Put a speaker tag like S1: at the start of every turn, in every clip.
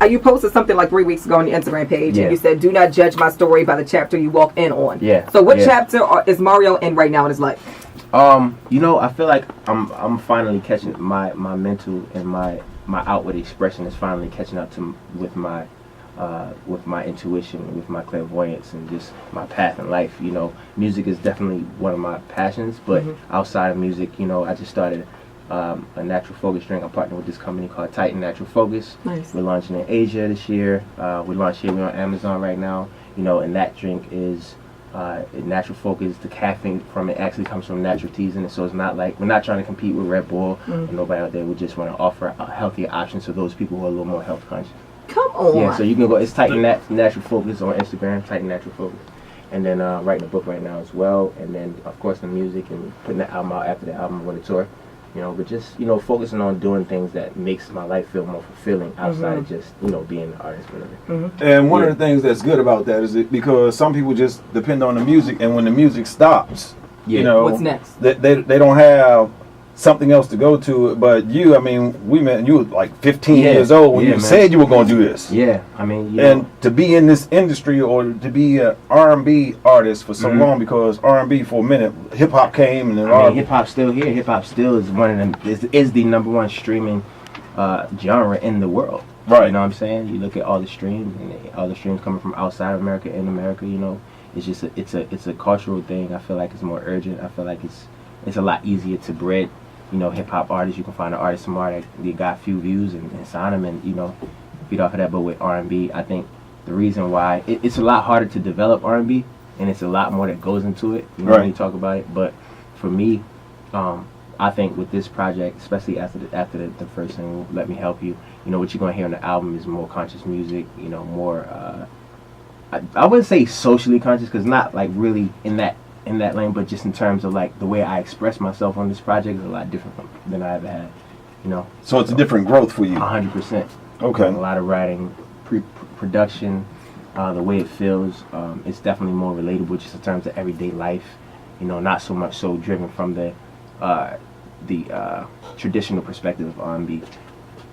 S1: you posted something like 3 weeks ago on your Instagram page,
S2: Yeah.
S1: and you said, "Do not judge my story by the chapter you walk in on."
S2: Yeah.
S1: So what chapter is Mario in right now in his life?
S2: You know, I feel like I'm finally catching my mental and my outward expression is finally catching up to with my intuition, with my clairvoyance, and just my path in life. You know, music is definitely one of my passions, but outside of music, you know, I just started a natural focus drink. I'm partnering with this company called Titan Natural Focus.
S1: Nice.
S2: We're launching in Asia this year. We launched here. We're on Amazon right now. You know, and that drink is natural focus. The caffeine from it actually comes from natural teas in it, so it's not like we're not trying to compete with Red Bull or nobody out there. We just want to offer a healthier option to those people who are a little more health conscious.
S1: Come on.
S2: Yeah, so you can go. It's Titan Natural Focus on Instagram. Titan Natural Focus, and then writing a book right now as well, and then of course the music and putting the album out after the album I'm going to tour. You know, but just, you know, focusing on doing things that makes my life feel more fulfilling outside of just, you know, being an artist, whatever.
S3: And one of the things that's good about that is because some people just depend on the music, and when the music stops, you know,
S1: what's next?
S3: They don't have something else to go to. But you, I mean, we met, you were like 15 years old when you said you were going to do this.
S2: Yeah, I mean,
S3: and to be in this industry or to be an R&B artist for so long, because R&B for a minute, hip hop came, and then
S2: hip hop's still here. Hip hop still is one of them. Is the #1 streaming genre in the world.
S3: Right.
S2: You know what I'm saying? You look at all the streams, and all the streams coming from outside of America, in America. You know, it's just it's a cultural thing. I feel like it's more urgent. I feel like it's a lot easier to breed. You know, hip hop artists, you can find an artist somewhere that they got few views and sign them, and you know, feed off of that. But with R&B, I think the reason why it's a lot harder to develop R&B, and it's a lot more that goes into it. You know, when you talk about it. But for me, I think with this project, especially after the first single, "Let Me Help You," you know, what you're gonna hear on the album is more conscious music. You know, more I wouldn't say socially conscious, because not like really in that lane, but just in terms of like the way I express myself on this project is a lot different than I ever had, you know.
S3: So it's a different growth for you.
S2: 100%.
S3: Okay.
S2: A lot of writing, production, the way it feels, it's definitely more relatable just in terms of everyday life, you know, not so much so driven from the traditional perspective of R&B.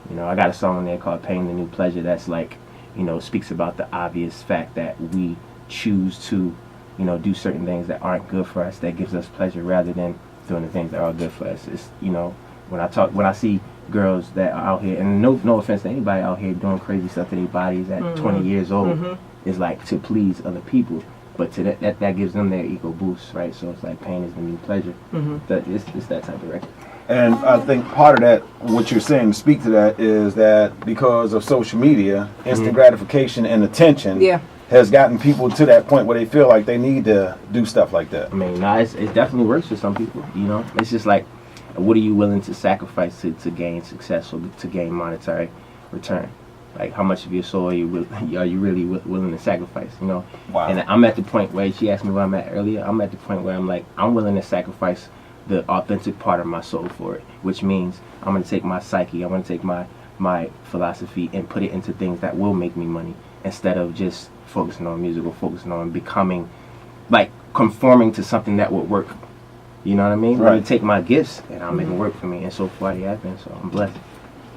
S2: You know, I got a song in there called "Pain the New Pleasure" that's like, you know, speaks about the obvious fact that we choose to, you know, do certain things that aren't good for us, that gives us pleasure, rather than doing the things that are good for us. It's, you know, when I see girls that are out here, and no offense to anybody out here doing crazy stuff to their bodies at 20 years old, is like to please other people, but to that gives them their ego boost, right? So it's like pain is the new pleasure. It's that type of record.
S3: And I think part of that, what you're saying to speak to that, is that because of social media, instant gratification and attention has gotten people to that point where they feel like they need to do stuff like that.
S2: I mean, it definitely works for some people, you know. It's just like, what are you willing to sacrifice to gain success or to gain monetary return? Like, how much of your soul are you really willing to sacrifice, you know?
S3: Wow.
S2: And I'm at the point where, she asked me where I'm at earlier, I'm at the point where I'm like, I'm willing to sacrifice the authentic part of my soul for it, which means I'm going to take my psyche, I'm going to take my philosophy and put it into things that will make me money, instead of just focusing on music or focusing on becoming, like, conforming to something that would work. You know what I mean?
S3: Right.
S2: Let me take my gifts and I'll make them work for me, and so far they have been, so I'm blessed.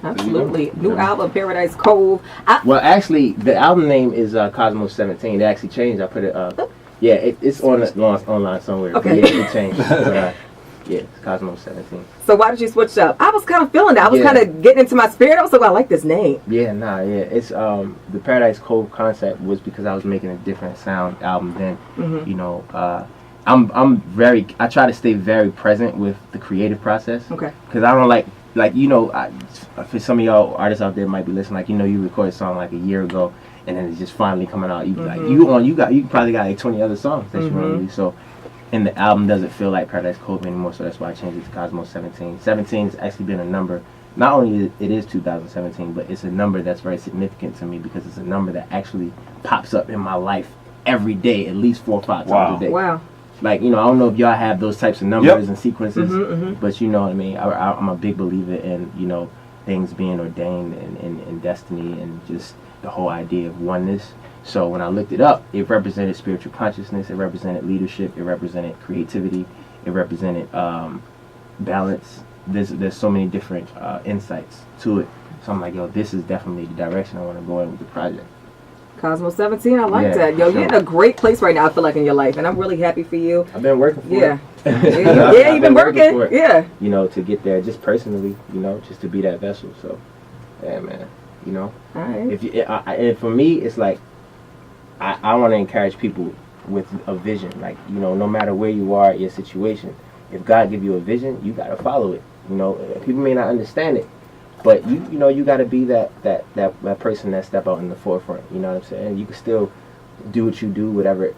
S1: Absolutely. New album, Paradise Cove.
S2: Well, actually, the album name is Cosmos 17. It actually changed. I put it, yeah, it's online somewhere.
S1: Okay.
S2: But yeah, it changed. But, yeah, it's Cosmos 17.
S1: So why did you switch up? I was kind of feeling that. I was kind of getting into my spirit. I was like, well, I like this name.
S2: Yeah, it's the Paradise Cove concept was because I was making a different sound album then. You know, I try to stay very present with the creative process. Okay. Because I don't like, you know, for some of y'all artists out there might be listening, like, you know, you recorded a song like a year ago and then it's just finally coming out. You be like, you probably got like 20 other songs that you want to release. So, and the album doesn't feel like Paradise Cove anymore, so that's why I changed it to Cosmos 17. 17 has actually been a number, not only it is 2017, but it's a number that's very significant to me because it's a number that actually pops up in my life every day, at least 4 or 5 times a day. Wow. Like, you know, I don't know if y'all have those types of numbers and sequences, but you know what I mean? I'm a big believer in, you know, things being ordained and destiny and just the whole idea of oneness. So when I looked it up, it represented spiritual consciousness, it represented leadership, it represented creativity, it represented balance. There's so many different insights to it. So I'm like, yo, this is definitely the direction I want to go in with the project.
S1: Cosmos 17, I like
S2: Yeah,
S1: that. Yo,
S2: sure.
S1: you're in a great place right now, I feel like, in your life, and I'm really happy for you.
S2: I've been working for
S1: Yeah.
S2: it.
S1: Yeah, you've been working.
S2: For it,
S1: Yeah.
S2: you know, to get there, just personally, you know, just to be that vessel. So, yeah, man, you know.
S1: All right.
S2: If you, and for me, it's like, I want to encourage people with a vision. Like, you know, no matter where you are in your situation, if God give you a vision, you got to follow it. You know, people may not understand it, but you know, you got to be that person that step out in the forefront. You know what I'm saying? You can still do what you do, whatever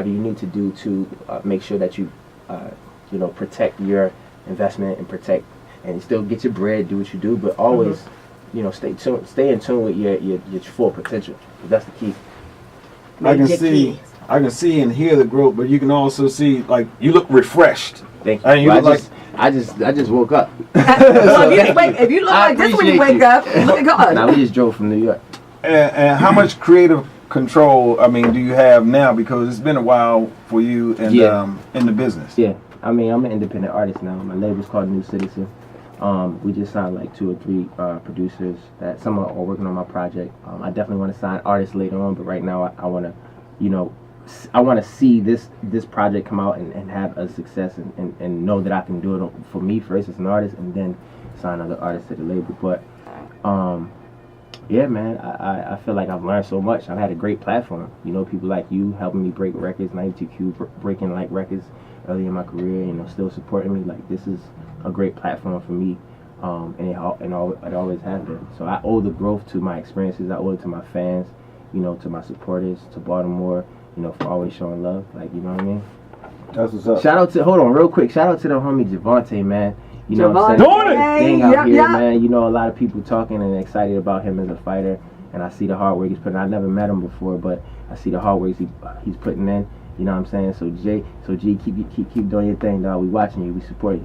S2: you need to do to make sure that you, you know, protect your investment and protect and still get your bread, do what you do, but always, you know, stay in tune with your full potential. That's the key.
S3: I can see and hear the growth, but you can also see, like, you look refreshed.
S2: Thank you.
S3: And you
S2: Well,
S3: look
S2: I just woke up.
S1: Well, if you look like this when you wake up, look at God.
S2: Now we just drove from New York.
S3: And how much creative control, I mean, do you have now? Because it's been a while for you in the business.
S2: Yeah, I mean, I'm an independent artist now. My label's called New Citizen. We just signed like 2 or 3 producers that some are working on my project. I definitely want to sign artists later on, but right now I want to, you know, I want to see this project come out and have a success and know that I can do it for me first as an artist and then sign other artists to the label. But yeah, man, I feel like I've learned so much. I've had a great platform. You know, people like you helping me break records, 92Q breaking like records early in my career, you know, still supporting me. Like, this is a great platform for me, and it always has been. So I owe the growth to my experiences. I owe it to my fans, you know, to my supporters, to Baltimore, you know, for always showing love. Like, you know what I mean?
S3: That's what's up.
S2: Shout out to, hold on, real quick. Shout out to the homie Javante, man. You know what I'm saying?
S3: Doing it!
S2: Thing out here, man. You know, a lot of people talking and excited about him as a fighter, and I see the hard work he's putting. I never met him before, but I see the hard work he's putting in. You know what I'm saying? So G, keep doing your thing, dog. We watching you. We support you.